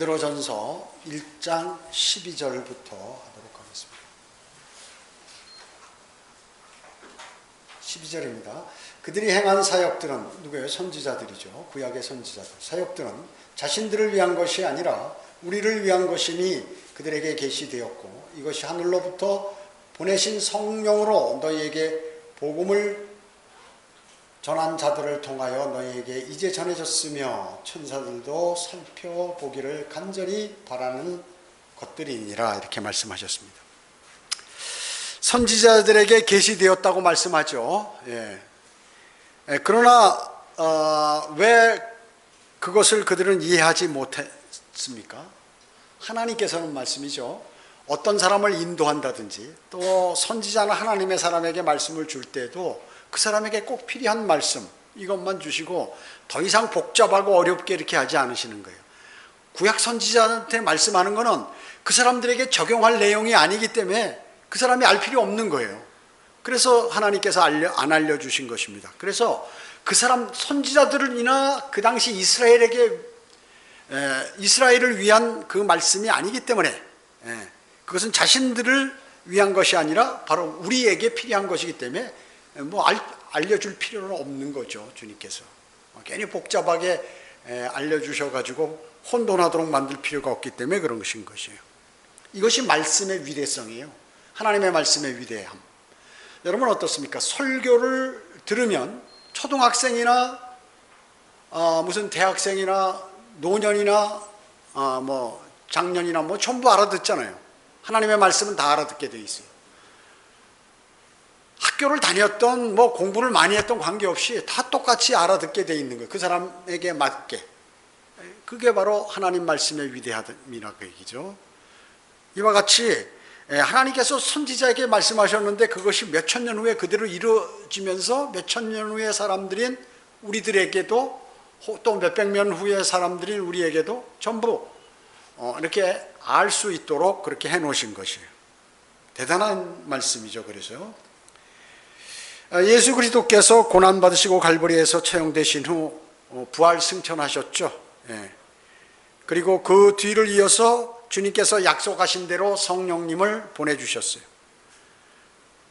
베드로전서 1장 12절부터 하도록 하겠습니다. 12절입니다. 그들이 행한 사역들은 누구예요? 선지자들이죠. 구약의 선지자들. 사역들은 자신들을 위한 것이 아니라 우리를 위한 것임이 그들에게 계시되었고 이것이 하늘로부터 보내신 성령으로 너희에게 복음을 전한 자들을 통하여 너희에게 이제 전해졌으며 천사들도 살펴보기를 간절히 바라는 것들이니라 이렇게 말씀하셨습니다. 선지자들에게 계시되었다고 말씀하죠. 그러나 왜 그것을 그들은 이해하지 못했습니까? 하나님께서는 말씀이죠. 어떤 사람을 인도한다든지 또 선지자는 하나님의 사람에게 말씀을 줄 때도 그 사람에게 꼭 필요한 말씀 이것만 주시고 더 이상 복잡하고 어렵게 이렇게 하지 않으시는 거예요. 구약 선지자한테 말씀하는 거는 그 사람들에게 적용할 내용이 아니기 때문에 그 사람이 알 필요 없는 거예요. 그래서 하나님께서 안 알려주신 것입니다. 그래서 그 사람 선지자들이나 그 당시 이스라엘을 위한 그 말씀이 아니기 때문에 그것은 자신들을 위한 것이 아니라 바로 우리에게 필요한 것이기 때문에 알려줄 필요는 없는 거죠. 주님께서 괜히 복잡하게 알려주셔가지고 혼돈하도록 만들 필요가 없기 때문에 그런 것이에요. 이것이 말씀의 위대성이에요. 하나님의 말씀의 위대함. 여러분 어떻습니까? 설교를 들으면 초등학생이나 무슨 대학생이나 노년이나 장년이나 전부 알아듣잖아요. 하나님의 말씀은 다 알아듣게 돼 있어요. 학교를 다녔던 공부를 많이 했던 관계없이 다 똑같이 알아듣게 돼 있는 거예요. 그 사람에게 맞게. 그게 바로 하나님 말씀의 위대함이라고 얘기죠. 이와 같이 하나님께서 선지자에게 말씀하셨는데 그것이 몇천 년 후에 그대로 이루어지면서 몇천 년 후의 사람들인 우리들에게도 또 몇백 년 후의 사람들인 우리에게도 전부 이렇게 알 수 있도록 그렇게 해놓으신 것이에요. 대단한 말씀이죠. 그래서요. 예수 그리스도께서 고난받으시고 갈보리에서 처형되신 후 부활 승천하셨죠. 그리고 그 뒤를 이어서 주님께서 약속하신 대로 성령님을 보내주셨어요.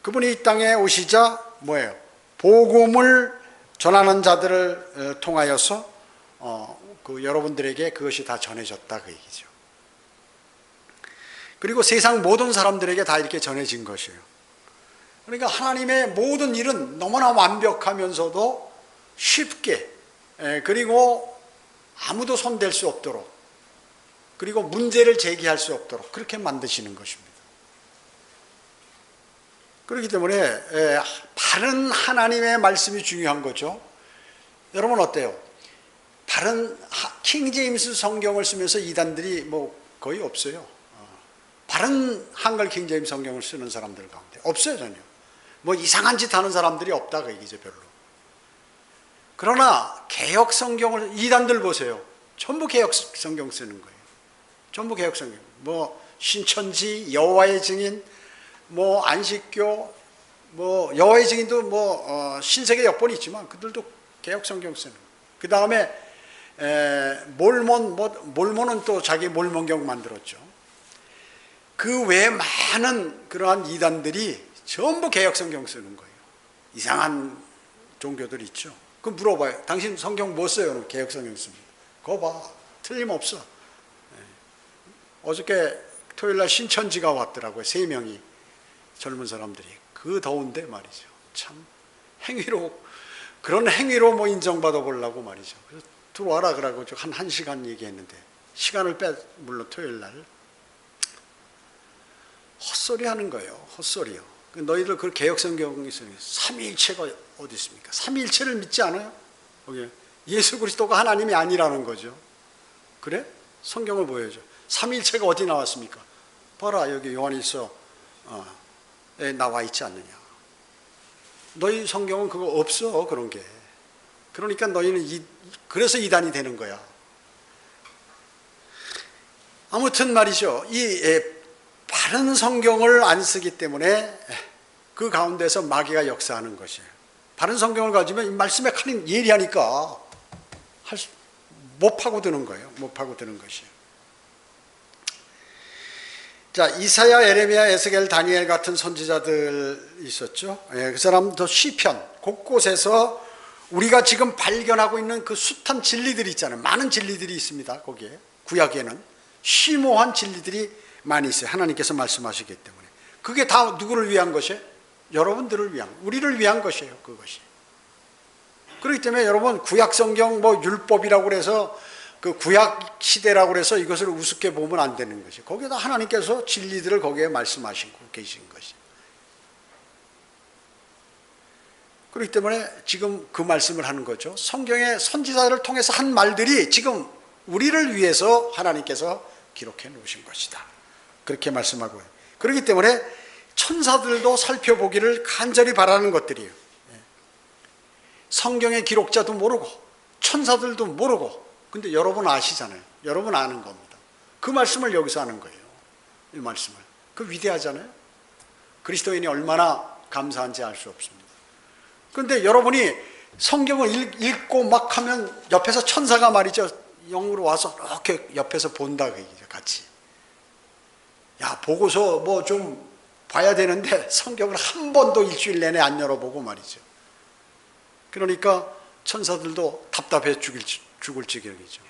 그분이 이 땅에 오시자 뭐예요? 복음을 전하는 자들을 통하여서 여러분들에게 그것이 다 전해졌다 그 얘기죠. 그리고 세상 모든 사람들에게 다 이렇게 전해진 것이에요. 그러니까 하나님의 모든 일은 너무나 완벽하면서도 쉽게 그리고 아무도 손댈 수 없도록 그리고 문제를 제기할 수 없도록 그렇게 만드시는 것입니다. 그렇기 때문에 바른 하나님의 말씀이 중요한 거죠. 여러분 어때요? 바른 킹제임스 성경을 쓰면서 이단들이 거의 없어요. 바른 한글 킹제임스 성경을 쓰는 사람들 가운데 없어요. 전혀. 이상한 짓 하는 사람들이 없다 그 얘기죠. 별로. 그러나 개역 성경을 이단들 보세요. 전부 개역 성경 쓰는 거예요. 전부 개역 성경. 신천지, 여호와의 증인, 안식교, 여호와의 증인도 신세계 역본이 있지만 그들도 개역 성경 쓰는 거예요. 그 다음에 몰몬은 또 자기 몰몬경 만들었죠. 그 외에 많은 그러한 이단들이 전부 개역 성경 쓰는 거예요. 이상한 종교들 있죠. 그럼 물어봐요. 당신 성경 뭐 써요? 개역 성경 씁니다. 그거 봐. 틀림없어. 어저께 토요일날 신천지가 왔더라고요. 3명이 젊은 사람들이. 그 더운데 말이죠. 참 행위로 그런 행위로 인정받아 보려고 말이죠. 그래서 들어와라 그러고 한 1시간 얘기했는데 시간을 물론 토요일날 헛소리 하는 거예요. 헛소리요. 너희들 그 개역성경이 있으니 삼위일체가 어디 있습니까? 삼위일체를 믿지 않아요? 예수 그리스도가 하나님이 아니라는 거죠. 그래? 성경을 보여줘. 삼위일체가 어디 나왔습니까? 봐라 여기 요한일서 나와 있지 않느냐. 너희 성경은 그거 없어 그런 게. 그러니까 너희는 그래서 이단이 되는 거야. 아무튼 말이죠. 바른 성경을 안 쓰기 때문에 그 가운데서 마귀가 역사하는 것이에요. 바른 성경을 가지면 이 말씀에 예리하니까 못 파고드는 거예요. 못 파고드는 것이에요. 자, 이사야, 에레미야, 에스겔, 다니엘 같은 선지자들 있었죠. 그 사람도 시편 곳곳에서 우리가 지금 발견하고 있는 그 숱한 진리들이 있잖아요. 많은 진리들이 있습니다. 거기에 구약에는 심오한 진리들이 많이 있어요. 하나님께서 말씀하시기 때문에. 그게 다 누구를 위한 것이에요? 여러분들을 위한, 우리를 위한 것이에요. 그것이. 그렇기 때문에 여러분, 구약 성경 뭐 율법이라고 그래서 그 구약 시대라고 그래서 이것을 우습게 보면 안 되는 것이. 거기에다 하나님께서 진리들을 거기에 말씀하시고 계신 것이. 그렇기 때문에 지금 그 말씀을 하는 거죠. 성경의 선지자를 통해서 한 말들이 지금 우리를 위해서 하나님께서 기록해 놓으신 것이다. 그렇게 말씀하고요. 그렇기 때문에 천사들도 살펴보기를 간절히 바라는 것들이에요. 성경의 기록자도 모르고 천사들도 모르고, 근데 여러분 아시잖아요. 여러분 아는 겁니다. 그 말씀을 여기서 하는 거예요. 이 말씀을. 그 위대하잖아요. 그리스도인이 얼마나 감사한지 알 수 없습니다. 그런데 여러분이 성경을 읽고 막 하면 옆에서 천사가 말이죠, 영으로 와서 이렇게 옆에서 본다, 그 얘기죠. 같이. 야, 보고서 뭐 좀 봐야 되는데 성경을 한 번도 일주일 내내 안 열어보고 말이죠. 그러니까 천사들도 답답해 죽을 지경이죠.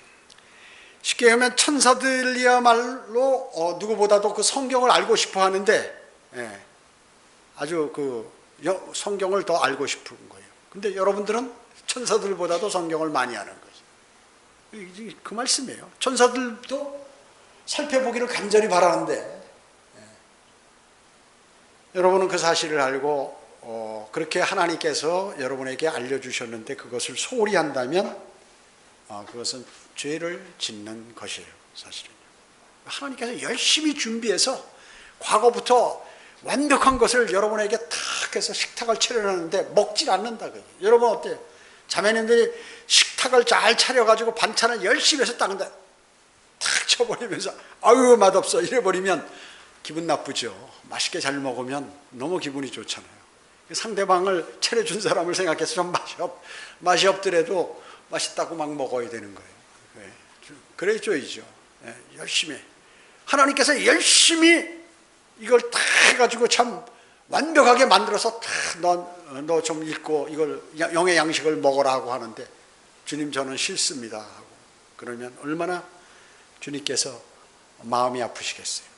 쉽게 하면 천사들이야말로 누구보다도 그 성경을 알고 싶어 하는데, 아주 그 성경을 더 알고 싶은 거예요. 근데 여러분들은 천사들보다도 성경을 많이 아는 거죠. 그 말씀이에요. 천사들도 살펴보기를 간절히 바라는데, 여러분은 그 사실을 알고 그렇게 하나님께서 여러분에게 알려주셨는데 그것을 소홀히 한다면 그것은 죄를 짓는 것이에요. 사실은요. 하나님께서 열심히 준비해서 과거부터 완벽한 것을 여러분에게 탁 해서 식탁을 차려놨는데 먹질 않는다. 여러분 어때요? 자매님들이 식탁을 잘 차려가지고 반찬을 열심히 해서 닦는다. 탁 쳐버리면서 아유 맛없어 이래버리면 기분 나쁘죠. 맛있게 잘 먹으면 너무 기분이 좋잖아요. 상대방을 차려준 사람을 생각해서 좀 맛이 없더라도 맛있다고 막 먹어야 되는 거예요. 그래줘야죠. 열심히. 하나님께서 열심히 이걸 다 해가지고 참 완벽하게 만들어서 너 좀 읽고 이걸 영의 양식을 먹어라 하고 하는데, 주님 저는 싫습니다 하고 그러면 얼마나 주님께서 마음이 아프시겠어요.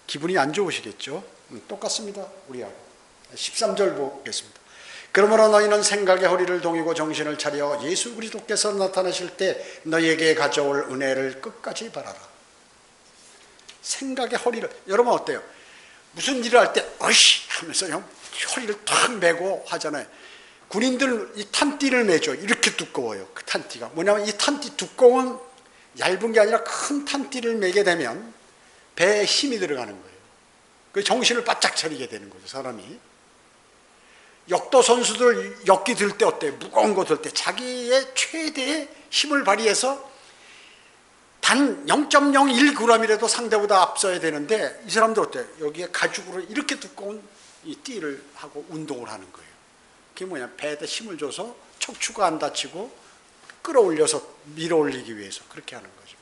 기분이 안 좋으시겠죠. 똑같습니다. 우리하고. 13절 보겠습니다. 그러므로 너희는 생각의 허리를 동이고 정신을 차려 예수 그리스도께서 나타나실 때 너희에게 가져올 은혜를 끝까지 바라라. 생각의 허리를, 여러분 어때요? 무슨 일을 할 때 어이씨 하면서 허리를 탁 메고 하잖아요. 군인들 이 탄띠를 매죠. 이렇게 두꺼워요. 그 탄띠가 뭐냐면 이 탄띠 두꺼운 얇은 게 아니라 큰 탄띠를 매게 되면 배에 힘이 들어가는 거예요. 그 정신을 바짝 차리게 되는 거죠. 사람이. 역도 선수들 역기 들 때 어때요? 무거운 거 들 때 자기의 최대의 힘을 발휘해서 단 0.01g이라도 상대보다 앞서야 되는데 이 사람들 어때요? 여기에 가죽으로 이렇게 두꺼운 이 띠를 하고 운동을 하는 거예요. 그게 뭐냐? 배에다 힘을 줘서 척추가 안 다치고 끌어올려서 밀어 올리기 위해서 그렇게 하는 거죠.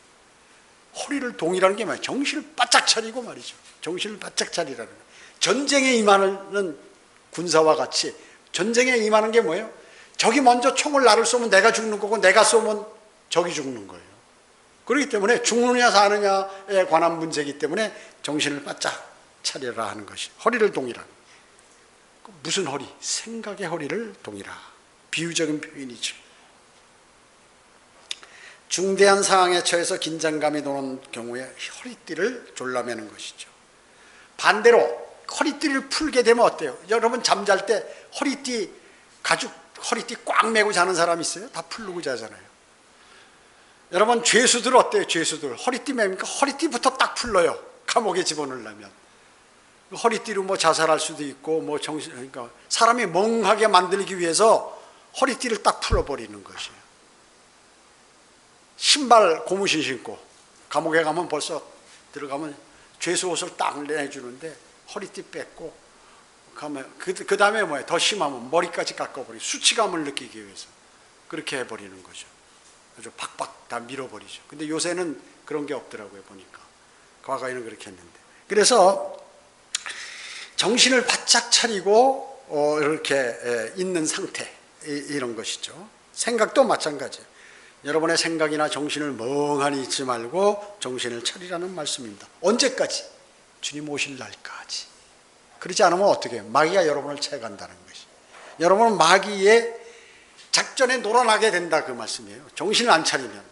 허리를 동이라는 게 뭐예요? 정신을 바짝 차리고 말이죠. 정신을 바짝 차리라는 거예요. 전쟁에 임하는 군사와 같이 전쟁에 임하는 게 뭐예요? 적이 먼저 총을 나를 쏘면 내가 죽는 거고 내가 쏘면 적이 죽는 거예요. 그렇기 때문에 죽느냐 사느냐에 관한 문제이기 때문에 정신을 바짝 차려라 하는 것이 허리를 동이라. 무슨 허리? 생각의 허리를 동이라. 비유적인 표현이죠. 중대한 상황에 처해서 긴장감이 도는 경우에 허리띠를 졸라매는 것이죠. 반대로 허리띠를 풀게 되면 어때요? 여러분 잠잘 때 허리띠 가죽 허리띠 꽉 메고 자는 사람 있어요? 다 풀르고 자잖아요. 여러분 죄수들 어때요? 죄수들 허리띠 매니까 허리띠부터 딱 풀러요. 감옥에 집어넣으려면 허리띠로 뭐 자살할 수도 있고 뭐 그러니까 사람이 멍하게 만들기 위해서 허리띠를 딱 풀어버리는 것이에요. 신발 고무신 신고 감옥에 가면 벌써 들어가면 죄수 옷을 딱 내주는데 허리띠 뺏고 가면 그 다음에 뭐예요? 더 심하면 머리까지 깎아버리고 수치감을 느끼기 위해서 그렇게 해버리는 거죠. 아주 박박 다 밀어버리죠. 근데 요새는 그런 게 없더라고요. 보니까 과거에는 그렇게 했는데 그래서 정신을 바짝 차리고 이렇게 있는 상태, 이런 것이죠. 생각도 마찬가지예요. 여러분의 생각이나 정신을 멍하니 있지 말고 정신을 차리라는 말씀입니다. 언제까지? 주님 오실 날까지. 그렇지 않으면 어떻게 해요? 마귀가 여러분을 채간다는 것이. 여러분은 마귀의 작전에 놀아나게 된다, 그 말씀이에요. 정신을 안 차리면.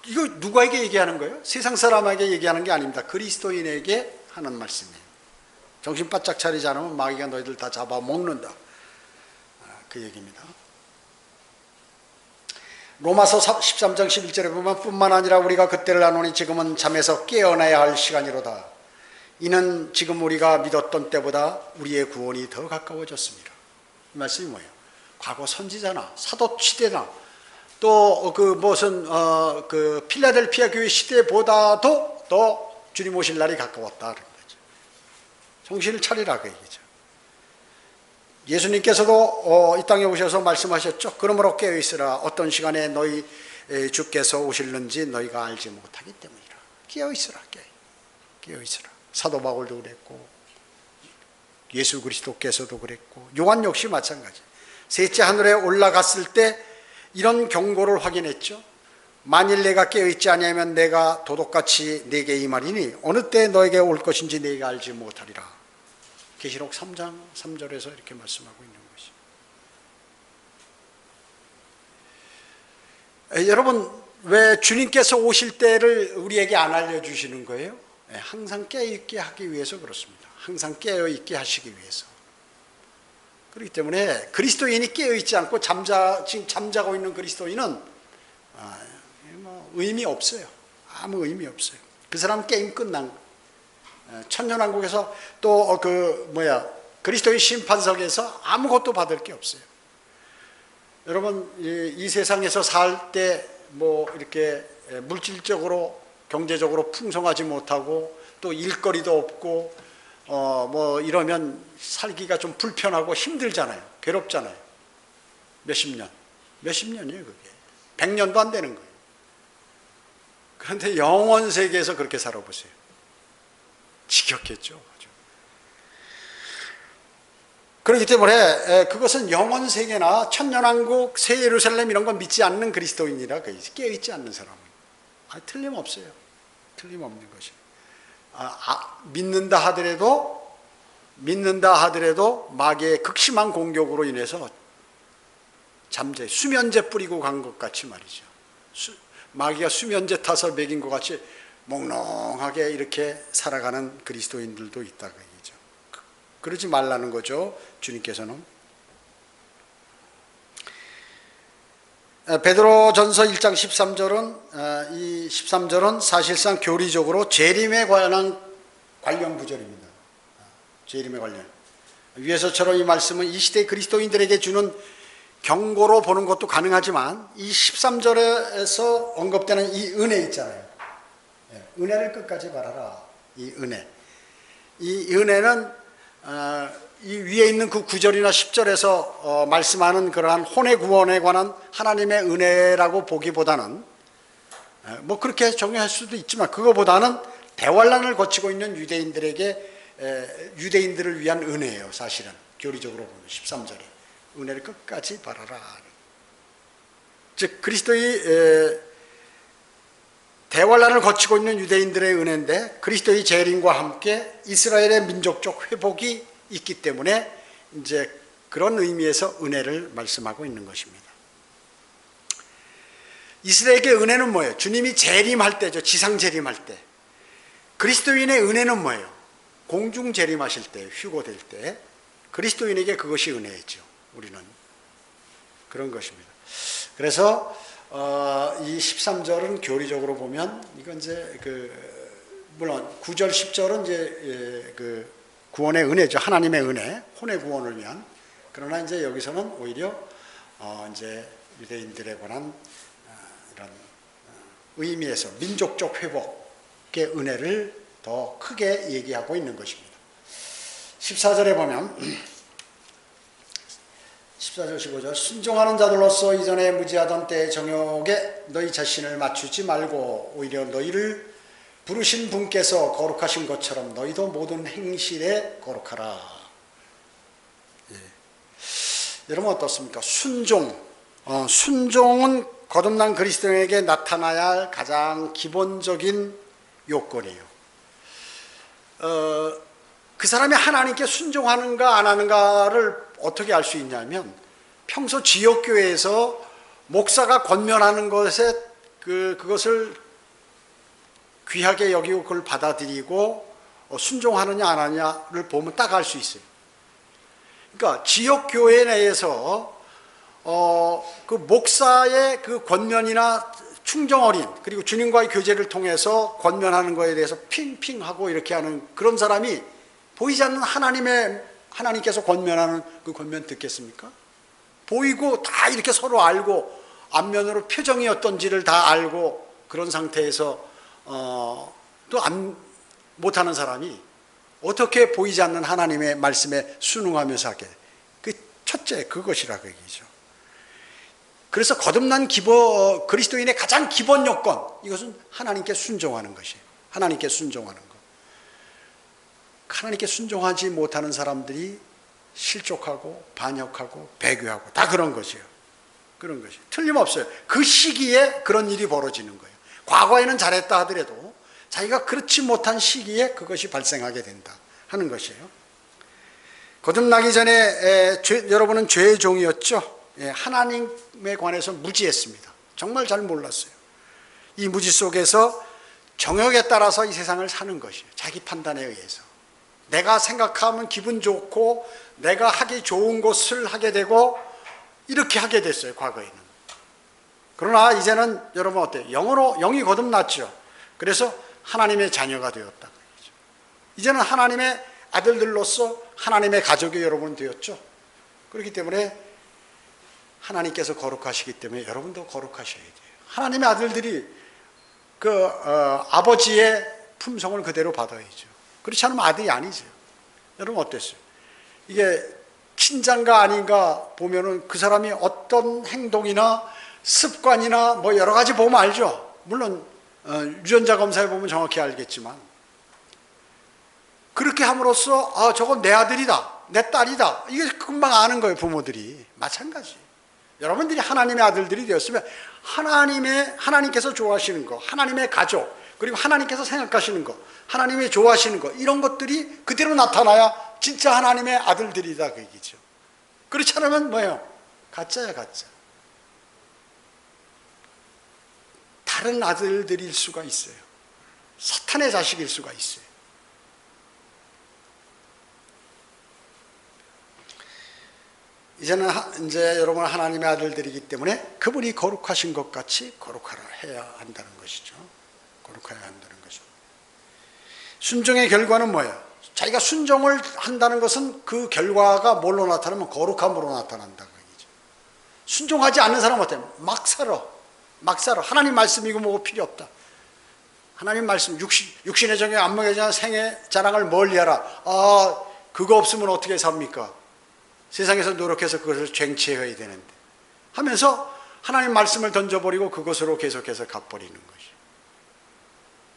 이거 누구에게 얘기하는 거예요? 세상 사람에게 얘기하는 게 아닙니다. 그리스도인에게 하는 말씀이에요. 정신 바짝 차리지 않으면 마귀가 너희들 다 잡아먹는다, 그 얘기입니다. 로마서 13장 11절에 보면 뿐만 아니라 우리가 그때를 아노니 지금은 잠에서 깨어나야 할 시간이로다. 이는 지금 우리가 믿었던 때보다 우리의 구원이 더 가까워졌습니다. 이 말씀이 뭐예요? 과거 선지자나 사도 시대나 또 그 무슨 그 필라델피아 교회 시대보다도 더 주님 오실 날이 가까웠다는 거죠. 정신을 차리라, 그 얘기죠. 예수님께서도 이 땅에 오셔서 말씀하셨죠. 그러므로 깨어있으라. 어떤 시간에 너희 주께서 오실는지 너희가 알지 못하기 때문이라. 깨어있으라. 깨어있으라. 사도 바울도 그랬고 예수 그리스도께서도 그랬고 요한 역시 마찬가지. 셋째 하늘에 올라갔을 때 이런 경고를 확인했죠. 만일 내가 깨어있지 아니하면 내가 도둑같이 네게 임하리니 어느 때 너에게 올 것인지 네가 알지 못하리라. 계시록 3장 3절에서 이렇게 말씀하고 있는 것이. 여러분, 왜 주님께서 오실 때를 우리에게 안 알려주시는 거예요? 항상 깨어있게 하기 위해서 그렇습니다. 항상 깨어있게 하시기 위해서. 그렇기 때문에 그리스도인이 깨어있지 않고 지금 잠자고 있는 그리스도인은 의미 없어요. 아무 의미 없어요. 그 사람 게임 끝난 거예요. 천년왕국에서 또 그리스도의 심판석에서 아무것도 받을 게 없어요. 여러분, 이 세상에서 살 때 이렇게 물질적으로 경제적으로 풍성하지 못하고 또 일거리도 없고 이러면 살기가 좀 불편하고 힘들잖아요. 괴롭잖아요. 몇십 년이에요, 그게. 100년도 안 되는 거예요. 그런데 영원 세계에서 그렇게 살아보세요. 지겹겠죠. 그렇기 때문에 그것은 영원 세계나 천년왕국, 새 예루살렘 이런 건 믿지 않는 그리스도인이라 깨어있지 않는 사람은 틀림없어요. 틀림없는 것이. 믿는다 하더라도 마귀의 극심한 공격으로 인해서 수면제 뿌리고 간 것 같이 말이죠. 마귀가 수면제 타서 먹인 것 같이 몽롱하게 이렇게 살아가는 그리스도인들도 있다, 그 얘기죠. 그러지 말라는 거죠, 주님께서는. 베드로전서 1장 13절은 이 13절은 사실상 교리적으로 재림에 관한 관련 구절입니다. 재림에 관련. 위에서처럼 이 말씀은 이 시대 그리스도인들에게 주는 경고로 보는 것도 가능하지만 이 13절에서 언급되는 이 은혜 있잖아요. 은혜를 끝까지 바라라. 이 은혜. 이 은혜는 이 위에 있는 그 9절이나 10절에서 말씀하는 그러한 혼의 구원에 관한 하나님의 은혜라고 보기보다는 그렇게 정의할 수도 있지만 그거보다는 대환란을 거치고 있는 유대인들을 위한 은혜예요. 사실은 교리적으로 보면 13절에 은혜를 끝까지 바라라. 즉 그리스도의 대환란을 거치고 있는 유대인들의 은혜인데 그리스도의 재림과 함께 이스라엘의 민족적 회복이 있기 때문에 이제 그런 의미에서 은혜를 말씀하고 있는 것입니다. 이스라엘의 은혜는 뭐예요? 주님이 재림할 때죠. 지상 재림할 때. 그리스도인의 은혜는 뭐예요? 공중 재림하실 때, 휴거될 때. 그리스도인에게 그것이 은혜죠. 우리는 그런 것입니다. 그래서 이 13절은 교리적으로 보면 이건 이제 물론 9절 10절은 이제 구원의 은혜죠. 하나님의 은혜, 혼의 구원을 위한. 그러나 이제 여기서는 오히려 이제 유대인들에 관한 이런 의미에서 민족적 회복의 은혜를 더 크게 얘기하고 있는 것입니다. 14절에 보면 14절 15절 순종하는 자들로서 이전에 무지하던 때의 정욕에 너희 자신을 맞추지 말고 오히려 너희를 부르신 분께서 거룩하신 것처럼 너희도 모든 행실에 거룩하라. 예. 여러분 어떻습니까? 순종은 거듭난 그리스도인에게 나타나야 할 가장 기본적인 요건이에요. 그 사람이 하나님께 순종하는가 안 하는가를 어떻게 알 수 있냐면 평소 지역교회에서 목사가 권면하는 것에 그것을 귀하게 여기고 그걸 받아들이고 순종하느냐 안 하느냐를 보면 딱 알 수 있어요. 그러니까 지역교회 내에서 그 목사의 그 권면이나 충정어린 그리고 주님과의 교제를 통해서 권면하는 것에 대해서 핑핑하고 이렇게 하는 그런 사람이 보이지 않는 하나님께서 권면하는 그 권면 듣겠습니까? 보이고 다 이렇게 서로 알고 안면으로 표정이 어떤지를 다 알고 그런 상태에서 또 못하는 사람이 어떻게 보이지 않는 하나님의 말씀에 순응하면서 하게 그 첫째 그것이라고 얘기죠. 그래서 거듭난 그리스도인의 가장 기본 요건 이것은 하나님께 순종하는 것이에요. 하나님께 순종하는 것. 하나님께 순종하지 못하는 사람들이 실족하고 반역하고 배교하고 다 그런 것이에요. 그런 것이 틀림없어요. 그 시기에 그런 일이 벌어지는 거예요. 과거에는 잘했다 하더라도 자기가 그렇지 못한 시기에 그것이 발생하게 된다 하는 것이에요. 거듭나기 전에 여러분은 죄의 종이었죠. 하나님에 관해서 무지했습니다. 정말 잘 몰랐어요. 이 무지 속에서 정욕에 따라서 이 세상을 사는 것이에요. 자기 판단에 의해서. 내가 생각하면 기분 좋고 내가 하기 좋은 것을 하게 되고 이렇게 하게 됐어요. 과거에는. 그러나 이제는 여러분 어때요? 영이 거듭났죠. 그래서 하나님의 자녀가 되었다. 이제는 하나님의 아들들로서 하나님의 가족이 여러분 되었죠. 그렇기 때문에 하나님께서 거룩하시기 때문에 여러분도 거룩하셔야 돼요. 하나님의 아들들이 아버지의 품성을 그대로 받아야죠. 그렇지 않으면 아들이 아니죠. 여러분 어땠어요? 이게 친자인가 아닌가 보면은 그 사람이 어떤 행동이나 습관이나 뭐 여러 가지 보면 알죠. 물론 유전자 검사해 보면 정확히 알겠지만 그렇게 함으로써 저건 내 아들이다, 내 딸이다. 이게 금방 아는 거예요. 부모들이 마찬가지. 여러분들이 하나님의 아들들이 되었으면 하나님께서 좋아하시는 거, 하나님의 가족, 그리고 하나님께서 생각하시는 거, 하나님이 좋아하시는 거 이런 것들이 그대로 나타나야 진짜 하나님의 아들들이다 그 얘기죠. 그렇지 않으면 뭐예요? 가짜야 가짜. 다른 아들들일 수가 있어요. 사탄의 자식일 수가 있어요. 이제는 이제 여러분 하나님의 아들들이기 때문에 그분이 거룩하신 것 같이 거룩하라 해야 한다는 것이죠. 거룩해야 한다는 것이죠. 순종의 결과는 뭐예요? 자기가 순종을 한다는 것은 그 결과가 뭘로 나타나면 거룩함으로 나타난다고 얘기죠. 순종하지 않는 사람은 어때요? 막 살아. 하나님 말씀이고 뭐고 필요 없다. 하나님 말씀 육신의 정에 안목의 정 생의 자랑을 멀리하라. 그거 없으면 어떻게 삽니까? 세상에서 노력해서 그것을 쟁취해야 되는데 하면서 하나님 말씀을 던져버리고 그것으로 계속해서 갚버리는 것이.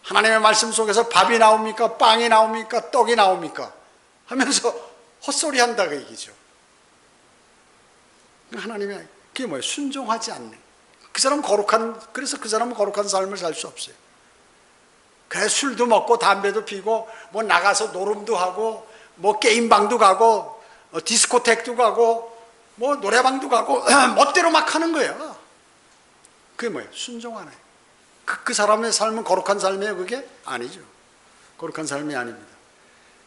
하나님의 말씀 속에서 밥이 나옵니까? 빵이 나옵니까? 떡이 나옵니까? 하면서 헛소리 한다 그 얘기죠. 하나님의 그게 뭐예요? 순종하지 않는. 그래서 그 사람은 거룩한 삶을 살 수 없어요. 그래 술도 먹고 담배도 피고 뭐 나가서 노름도 하고 뭐 게임방도 가고 디스코텍도 가고 뭐 노래방도 가고 멋대로 막 하는 거예요. 그게 뭐예요? 순종하네. 그 사람의 삶은 거룩한 삶이에요? 그게 아니죠. 거룩한 삶이 아닙니다.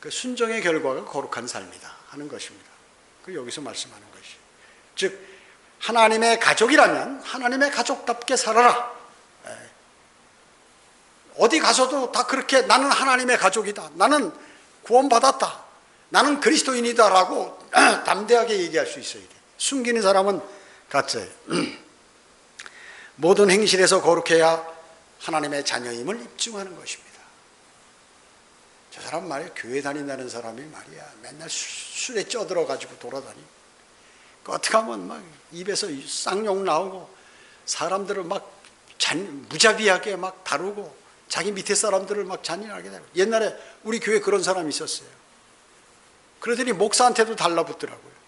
그 순종의 결과가 거룩한 삶이다 하는 것입니다. 그 여기서 말씀하는 것이. 즉 하나님의 가족이라면 하나님의 가족답게 살아라. 어디 가서도 다 그렇게 나는 하나님의 가족이다. 나는 구원받았다. 나는 그리스도인이다라고 담대하게 얘기할 수 있어야 돼. 숨기는 사람은 가짜예요. 모든 행실에서 거룩해야 하나님의 자녀임을 입증하는 것입니다. 저 사람 말이야, 교회 다닌다는 사람이 말이야, 맨날 술에 쪄들어가지고 돌아다니. 어떻게 하면 막 입에서 쌍욕 나오고 사람들을 막 무자비하게 막 다루고 자기 밑에 사람들을 막 잔인하게 되고. 옛날에 우리 교회 그런 사람이 있었어요. 그러더니 목사한테도 달라붙더라고요.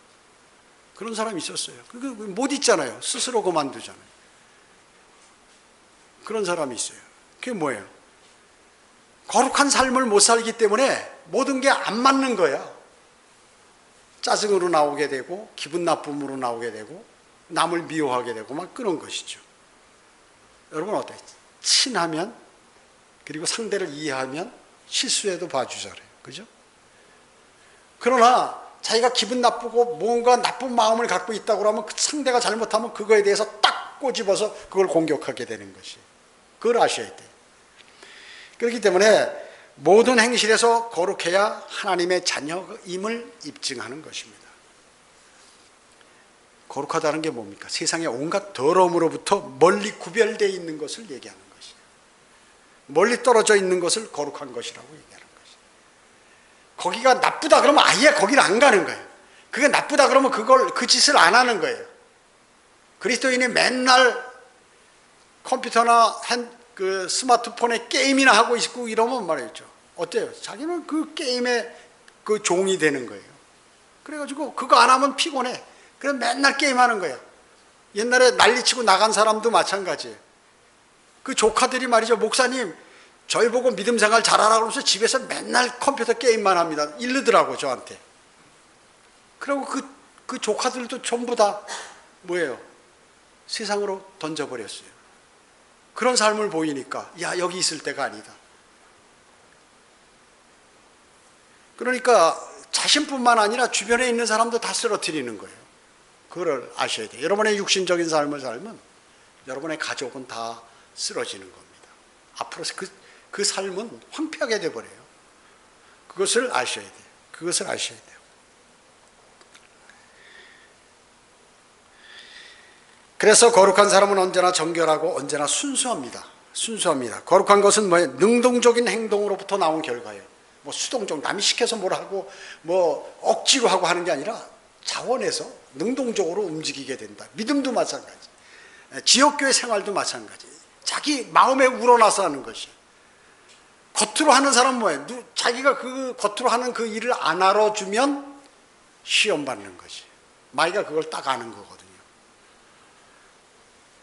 그런 사람이 있었어요. 그거 못 있잖아요. 스스로 그만두잖아요. 그런 사람이 있어요. 그게 뭐예요? 거룩한 삶을 못 살기 때문에 모든 게 안 맞는 거야. 짜증으로 나오게 되고 기분 나쁨으로 나오게 되고 남을 미워하게 되고 막 그런 것이죠. 여러분 어때요? 친하면 그리고 상대를 이해하면 실수해도 봐주잖아요. 그죠? 그러나 자기가 기분 나쁘고 뭔가 나쁜 마음을 갖고 있다고 하면 그 상대가 잘못하면 그거에 대해서 딱 꼬집어서 그걸 공격하게 되는 것이. 그걸 아셔야 돼요. 그렇기 때문에 모든 행실에서 거룩해야 하나님의 자녀임을 입증하는 것입니다. 거룩하다는 게 뭡니까? 세상의 온갖 더러움으로부터 멀리 구별되어 있는 것을 얘기하는 것이에요. 멀리 떨어져 있는 것을 거룩한 것이라고 얘기하는 것이에요. 거기가 나쁘다 그러면 아예 거기를 안 가는 거예요. 그게 나쁘다 그러면 그 짓을 안 하는 거예요. 그리스도인이 맨날 컴퓨터나 스마트폰에 게임이나 하고 있고 이러면 말이죠. 어때요? 자기는 그 게임의 그 종이 되는 거예요. 그래가지고 그거 안 하면 피곤해. 그래서 맨날 게임하는 거예요. 옛날에 난리치고 나간 사람도 마찬가지예요. 그 조카들이 말이죠. 목사님 저희 보고 믿음 생활 잘하라고 하면서 집에서 맨날 컴퓨터 게임만 합니다. 이르더라고 저한테. 그리고 그 조카들도 전부 다 뭐예요? 세상으로 던져버렸어요. 그런 삶을 보이니까 야 여기 있을 때가 아니다. 그러니까 자신뿐만 아니라 주변에 있는 사람도 다 쓰러뜨리는 거예요. 그걸 아셔야 돼요. 여러분의 육신적인 삶을 살면 여러분의 가족은 다 쓰러지는 겁니다. 앞으로 그 삶은 황폐하게 돼버려요. 그것을 아셔야 돼요. 그것을 아셔야 돼요. 그래서 거룩한 사람은 언제나 정결하고 언제나 순수합니다. 순수합니다. 거룩한 것은 뭐예요? 능동적인 행동으로부터 나온 결과예요. 뭐 수동적, 남이 시켜서 뭘 하고 뭐 억지로 하고 하는 게 아니라 자원에서 능동적으로 움직이게 된다. 믿음도 마찬가지. 지역교회 생활도 마찬가지. 자기 마음에 우러나서 하는 것이. 겉으로 하는 사람은 뭐예요? 자기가 그 겉으로 하는 그 일을 안 알아주면 시험 받는 것이. 마이가 그걸 딱 아는 거거든요.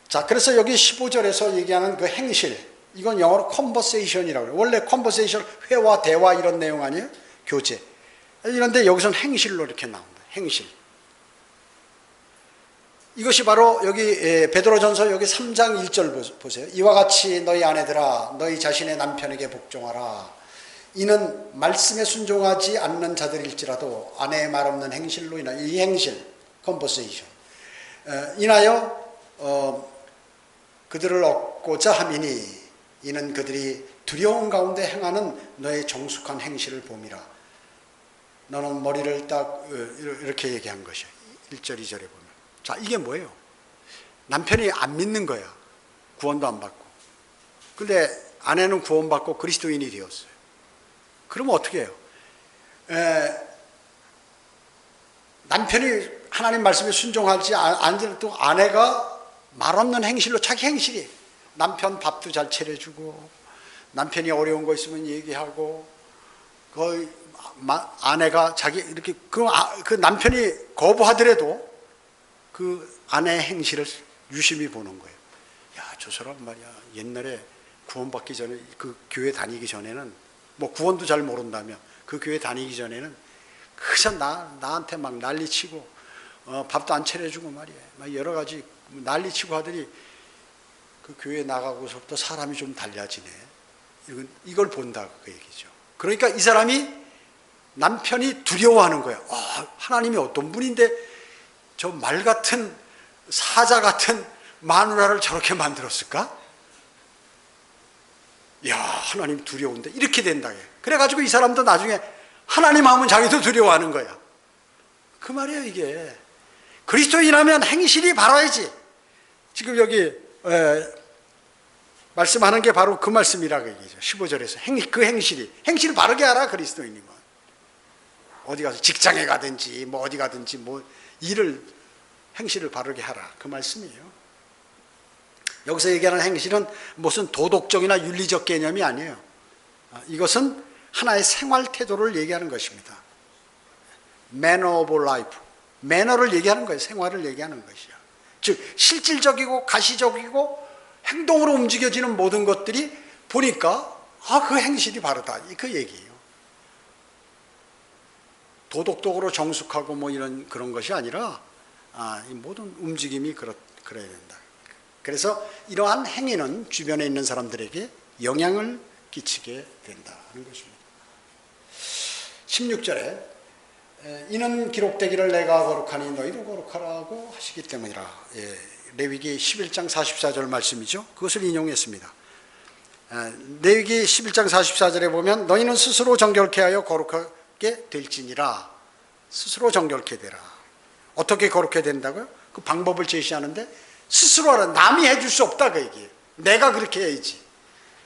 자, 그래서 여기 15절에서 얘기하는 그 행실, 이건 영어로 conversation이라고 해요. 원래 conversation, 회화, 대화 이런 내용 아니에요? 교제. 이런데 여기서는 행실로 이렇게 나온다. 행실. 이것이 바로 여기 베드로전서 여기 3장 1절 보세요. 이와 같이 너희 아내들아 너희 자신의 남편에게 복종하라. 이는 말씀에 순종하지 않는 자들일지라도 아내의 말 없는 행실로 인하여 이 행실, conversation 인하여 그들을 얻고자 함이니 이는 그들이 두려움 가운데 행하는 너의 정숙한 행실을 봄이라. 너는 머리를 딱 이렇게 얘기한 것이야. 1절 2절에 보면. 자, 이게 뭐예요? 남편이 안 믿는 거야. 구원도 안 받고. 근데 아내는 구원받고 그리스도인이 되었어요. 그러면 어떻게 해요? 남편이 하나님 말씀에 순종하지 않더라도 아내가 말 없는 행실로 자기 행실이 남편 밥도 잘 차려주고 남편이 어려운 거 있으면 얘기하고 거의 아내가 자기 이렇게 그 남편이 거부하더라도 그 아내의 행실을 유심히 보는 거예요. 야, 저 사람 말이야 옛날에 구원받기 전에 그 교회 다니기 전에는 뭐 구원도 잘 모른다며 그 교회 다니기 전에는 그저 나한테 막 난리치고 밥도 안 차려주고 말이야 막 여러 가지 난리치고 하더니 그 교회 나가고서부터 사람이 좀 달라지네. 이걸 본다 그 얘기죠. 그러니까 이 사람이 남편이 두려워하는 거야. 하나님이 어떤 분인데 저 말 같은 사자 같은 마누라를 저렇게 만들었을까? 야, 하나님 두려운데 이렇게 된다. 그래가지고 이 사람도 나중에 하나님 하면 자기도 두려워하는 거야. 그 말이에요 이게. 그리스도인하면 행실이 바라야지. 지금 여기 말씀하는 게 바로 그 말씀이라고 얘기죠. 15절에서 그 행실을 바르게 하라. 그리스도인이면 어디 가서 직장에 가든지 뭐 어디 가든지 뭐 일을 행실을 바르게 하라 그 말씀이에요. 여기서 얘기하는 행실은 무슨 도덕적이나 윤리적 개념이 아니에요. 이것은 하나의 생활 태도를 얘기하는 것입니다. manner of life. 매너를 얘기하는 거예요. 생활을 얘기하는 것이요. 즉 실질적이고 가시적이고 행동으로 움직여지는 모든 것들이 보니까 그 행실이 바르다. 그 얘기예요. 도덕적으로 정숙하고 뭐 이런 그런 것이 아니라 이 모든 움직임이 그래야 된다. 그래서 이러한 행위는 주변에 있는 사람들에게 영향을 끼치게 된다는 것입니다. 16절에 이는 기록되기를 내가 거룩하니 너희도 거룩하라고 하시기 때문이라. 레위기 11장 44절 말씀이죠. 그것을 인용했습니다. 레위기 11장 44절에 보면 너희는 스스로 정결케 하여 거룩하게 될지니라. 스스로 정결케 되라. 어떻게 거룩해 된다고요? 그 방법을 제시하는데 스스로 하라. 남이 해줄 수 없다 그 얘기예요. 내가 그렇게 해야지.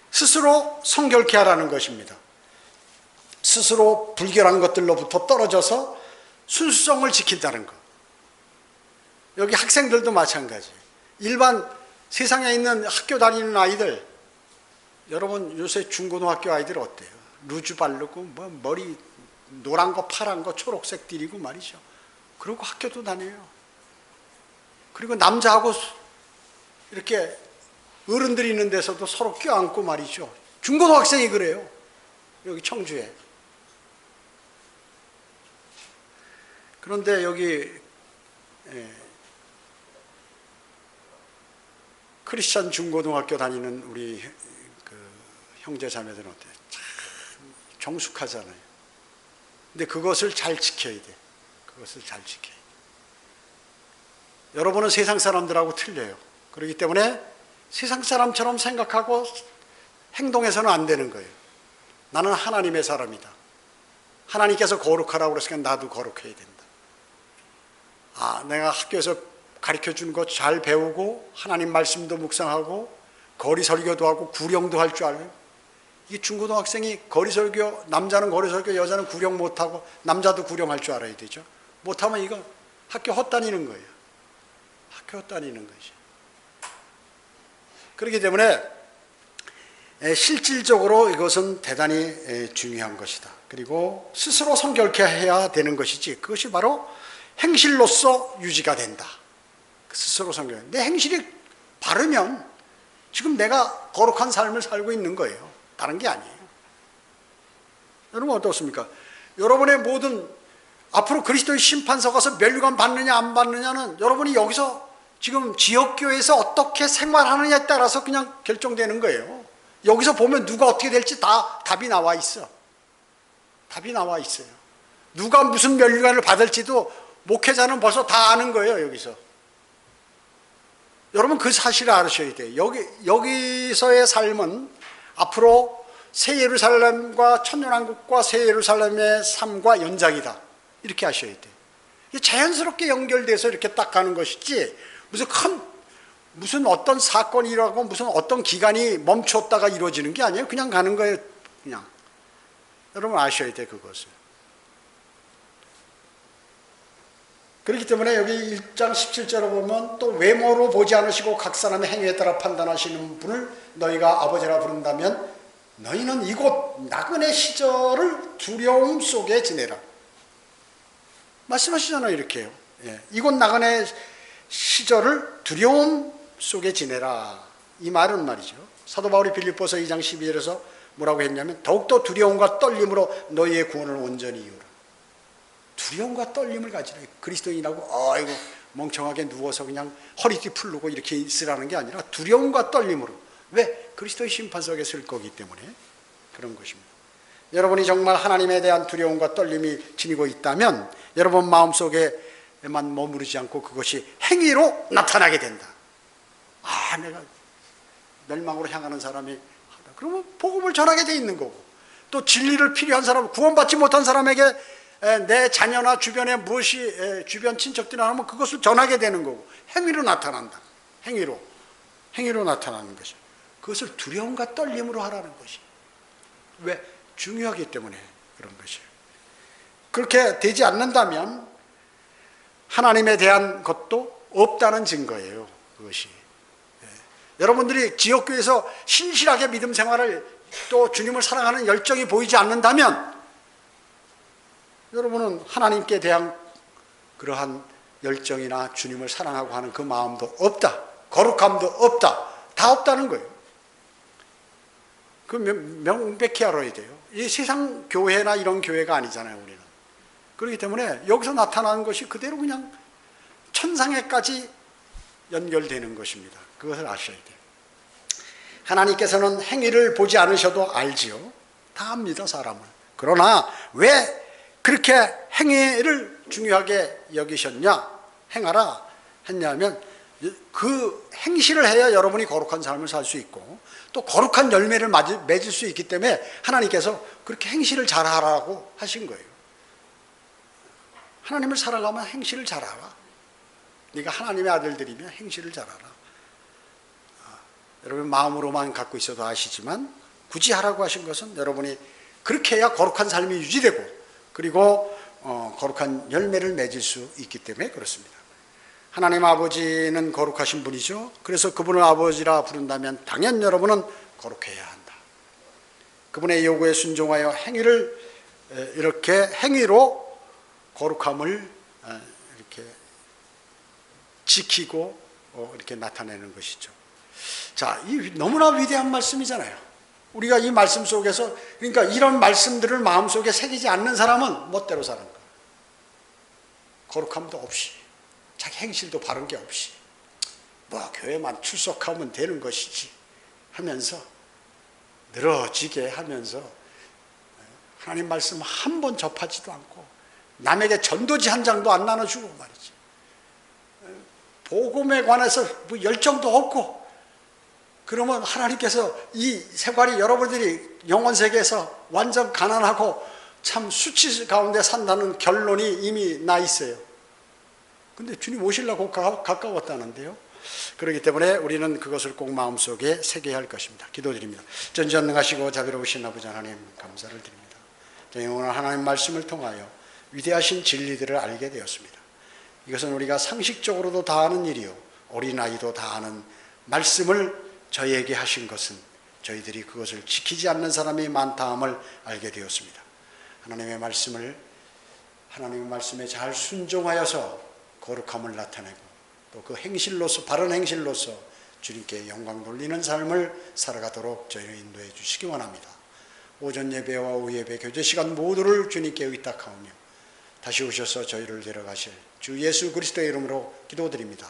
스스로 성결케 하라는 것입니다. 스스로 불결한 것들로부터 떨어져서 순수성을 지킨다는 것. 여기 학생들도 마찬가지예요. 일반 세상에 있는 학교 다니는 아이들, 여러분 요새 중고등학교 아이들 어때요? 루즈 바르고 뭐 머리 노란 거 파란 거 초록색 띠리고 말이죠. 그리고 학교도 다녀요. 그리고 남자하고 이렇게 어른들이 있는 데서도 서로 껴안고 말이죠. 중고등학생이 그래요. 여기 청주에. 그런데 여기 크리스천 중고등학교 다니는 우리 그 형제 자매들은 어때요? 참 정숙하잖아요. 근데 그것을 잘 지켜야 돼. 그것을 잘 지켜야 돼. 여러분은 세상 사람들하고 틀려요. 그렇기 때문에 세상 사람처럼 생각하고 행동해서는 안 되는 거예요. 나는 하나님의 사람이다. 하나님께서 거룩하라고 그랬으니까 나도 거룩해야 된다. 내가 학교에서 가르쳐준 것 잘 배우고 하나님 말씀도 묵상하고 거리 설교도 하고 구령도 할 줄 알아요. 이게 중고등학생이 거리 설교, 남자는 거리 설교, 여자는 구령 못하고 남자도 구령할 줄 알아야 되죠. 못하면 이거 학교 헛다니는 거예요. 학교 헛다니는 것이. 그렇기 때문에 실질적으로 이것은 대단히 중요한 것이다. 그리고 스스로 성결케 해야 되는 것이지 그것이 바로 행실로서 유지가 된다. 스스로 성결. 내 행실이 바르면 지금 내가 거룩한 삶을 살고 있는 거예요. 다른 게 아니에요. 여러분 어떻습니까? 여러분의 모든 앞으로 그리스도의 심판서 가서 멸류관 받느냐 안 받느냐는 여러분이 여기서 지금 지역교회에서 어떻게 생활하느냐에 따라서 그냥 결정되는 거예요. 여기서 보면 누가 어떻게 될지 다 답이 나와 있어. 답이 나와 있어요. 누가 무슨 멸류관을 받을지도 목회자는 벌써 다 아는 거예요. 여기서. 여러분 그 사실을 알으셔야 돼요. 여기서의 삶은 앞으로 새 예루살렘과 천년왕국과 새 예루살렘의 삶과 연장이다. 이렇게 하셔야 돼요. 자연스럽게 연결돼서 이렇게 딱 가는 것이지 무슨 어떤 사건이 일어나고 무슨 어떤 기간이 멈췄다가 이루어지는 게 아니에요. 그냥 가는 거예요. 그냥. 여러분 아셔야 돼요. 그것을. 그렇기 때문에 여기 1장 17절을 보면 또 외모로 보지 않으시고 각 사람의 행위에 따라 판단하시는 분을 너희가 아버지라 부른다면 너희는 이곳 나그네 시절을 두려움 속에 지내라. 말씀하시잖아요. 이렇게요. 이곳 나그네 시절을 두려움 속에 지내라. 이 말은 말이죠. 사도 바울이 빌립보서 2장 12절에서 뭐라고 했냐면 더욱더 두려움과 떨림으로 너희의 구원을 온전히 이루라. 두려움과 떨림을 가지라. 그리스도인이라고 아이고 멍청하게 누워서 그냥 허리띠 풀르고 이렇게 있으라는 게 아니라 두려움과 떨림으로. 왜? 그리스도의 심판석에 설 거기 때문에 그런 것입니다. 여러분이 정말 하나님에 대한 두려움과 떨림이 지니고 있다면 여러분 마음속에만 머무르지 않고 그것이 행위로 나타나게 된다. 내가 멸망으로 향하는 사람이 하다. 그러면 복음을 전하게 돼 있는 거고 또 진리를 필요한 사람, 구원받지 못한 사람에게 내 자녀나 주변에 무엇이 주변 친척들이 하면 그것을 전하게 되는 거고 행위로 나타난다. 행위로 나타나는 것이. 그것을 두려움과 떨림으로 하라는 것이. 왜? 중요하기 때문에 그런 것이에요. 그렇게 되지 않는다면 하나님에 대한 것도 없다는 증거예요. 그것이. 여러분들이 지역교회에서 신실하게 믿음 생활을 또 주님을 사랑하는 열정이 보이지 않는다면 여러분은 하나님께 대한 그러한 열정이나 주님을 사랑하고 하는 그 마음도 없다. 거룩함도 없다. 다 없다는 거예요. 그 명백히 알아야 돼요. 이 세상 교회나 이런 교회가 아니잖아요, 우리는. 그렇기 때문에 여기서 나타나는 것이 그대로 그냥 천상에까지 연결되는 것입니다. 그것을 아셔야 돼요. 하나님께서는 행위를 보지 않으셔도 알지요. 다 압니다, 사람을. 그러나 왜 그렇게 행위를 중요하게 여기셨냐, 행하라 했냐면 그 행실을 해야 여러분이 거룩한 삶을 살 수 있고 또 거룩한 열매를 맺을 수 있기 때문에 하나님께서 그렇게 행실을 잘하라고 하신 거예요. 하나님을 사랑하면 행실을 잘하라. 네가 하나님의 아들들이면 행실을 잘하라. 여러분 마음으로만 갖고 있어도 아시지만 굳이 하라고 하신 것은 여러분이 그렇게 해야 거룩한 삶이 유지되고 그리고 거룩한 열매를 맺을 수 있기 때문에 그렇습니다. 하나님 아버지는 거룩하신 분이죠. 그래서 그분을 아버지라 부른다면 당연 여러분은 거룩해야 한다. 그분의 요구에 순종하여 행위를 이렇게 행위로 거룩함을 이렇게 지키고 이렇게 나타내는 것이죠. 자, 이 너무나 위대한 말씀이잖아요. 우리가 이 말씀 속에서 그러니까 이런 말씀들을 마음속에 새기지 않는 사람은 멋대로 사는 거예요. 거룩함도 없이 자기 행실도 바른 게 없이 뭐 교회만 출석하면 되는 것이지 하면서 늘어지게 하면서 하나님 말씀 한 번 접하지도 않고 남에게 전도지 한 장도 안 나눠주고 말이지. 복음에 관해서 뭐 열정도 없고 그러면 하나님께서 이 생활이 여러분들이 영원 세계에서 완전 가난하고 참 수치 가운데 산다는 결론이 이미 나 있어요. 근데 주님 오시려고 가까웠다는데요. 그렇기 때문에 우리는 그것을 꼭 마음속에 새겨야 할 것입니다. 기도드립니다. 전지전능하시고 자비로우신 아버지 하나님 감사를 드립니다. 오늘 하나님 말씀을 통하여 위대하신 진리들을 알게 되었습니다. 이것은 우리가 상식적으로도 다 아는 일이요 어린아이도 다 아는 말씀을 저희에게 하신 것은 저희들이 그것을 지키지 않는 사람이 많다함을 알게 되었습니다. 하나님의 말씀에 잘 순종하여서 거룩함을 나타내고 또 그 행실로서 바른 행실로서 주님께 영광 돌리는 삶을 살아가도록 저희를 인도해 주시기 원합니다. 오전 예배와 오후 예배 교제 시간 모두를 주님께 의탁하오며 다시 오셔서 저희를 데려가실 주 예수 그리스도의 이름으로 기도드립니다.